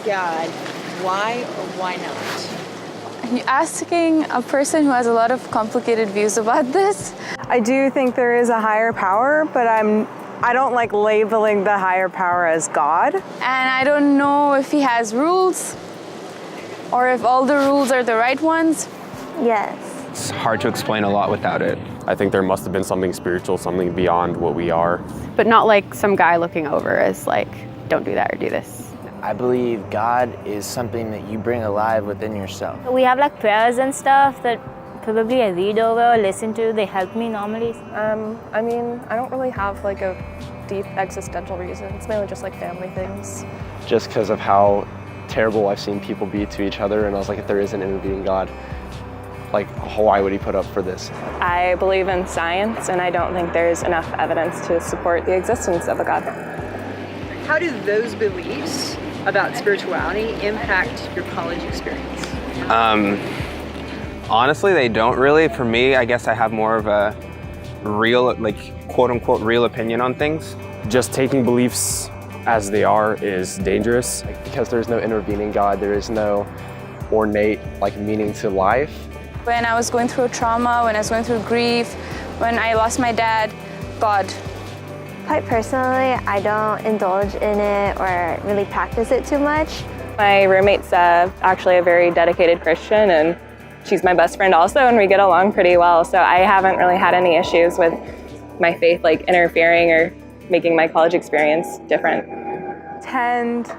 God. Why or why not? You're asking a person who has a lot of complicated views about this. I do think there is a higher power, but I don't like labeling the higher power as God. And I don't know if he has rules or if all the rules are the right ones. Yes. It's hard to explain a lot without it. I think there must have been something spiritual, something beyond what we are. But not like some guy looking over as like, don't do that or do this. I believe God is something that you bring alive within yourself. We have like prayers and stuff that probably I read over or listen to. They help me normally. I mean, I don't really have like a deep existential reason. It's mainly just like family things. Just because of how terrible I've seen people be to each other, and I was like, if there is an intervening God, like, why would he put up for this? I believe in science, and I don't think there's enough evidence to support the existence of a God. How do those beliefs about spirituality impact your college experience? Honestly, they don't really. For me, I guess I have more of a real, like, quote unquote, real opinion on things. Just taking beliefs as they are is dangerous. Because there's no intervening God, there is no ornate, like, meaning to life. When I was going through trauma, when I was going through grief, when I lost my dad, God. Quite personally, I don't indulge in it or really practice it too much. My roommate's actually a very dedicated Christian, and she's my best friend also, and we get along pretty well. So I haven't really had any issues with my faith like interfering or making my college experience different. Tend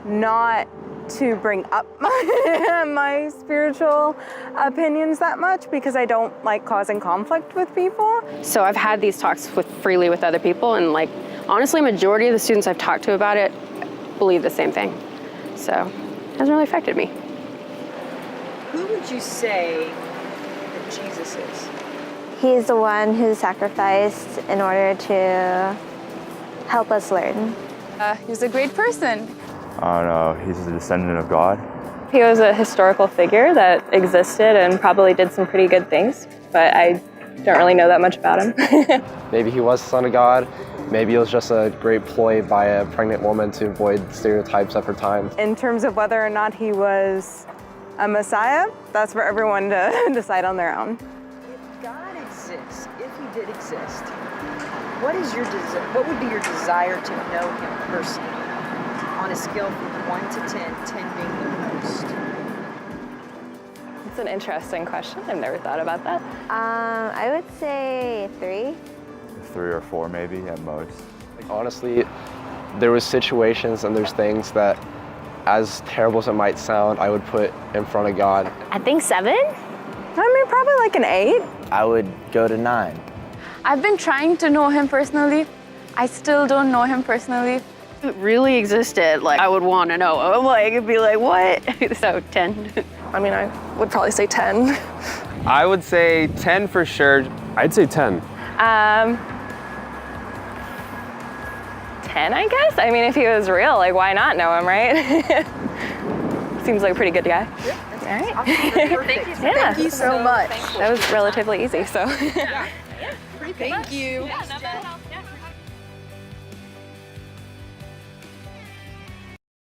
not to bring up my spiritual opinions that much because I don't like causing conflict with people. So I've had these talks freely with other people, and like honestly, majority of the students I've talked to about it believe the same thing. So it hasn't really affected me. Who would you say that Jesus is? He's the one who sacrificed in order to help us learn. He was a great person. I don't know, he's a descendant of God. He was a historical figure that existed and probably did some pretty good things, but I don't really know that much about him. Maybe he was the son of God. Maybe it was just a great ploy by a pregnant woman to avoid stereotypes of her time. In terms of whether or not he was a Messiah, that's for everyone to decide on their own. If God exists, if he did exist, what would be your desire to know him personally? On a scale from 1 to 10, 10 being the most. It's an interesting question. I've never thought about that. I would say 3. 3 or 4 maybe at most. Like, honestly, there was situations and there's things that, as terrible as it might sound, I would put in front of God. I think 7. I mean, probably like an 8. I would go to 9. I've been trying to know him personally. I still don't know him personally. If it really existed, like I would want to know. I'm like, it'd be like, what? So 10. I mean, I would probably say 10. I would say 10 for sure. I'd say 10. 10, I guess. I mean, if he was real, like, why not know him, right? Seems like a pretty good guy. Yeah, All right. awesome. Thank you so much. That was relatively easy, so. Thank you.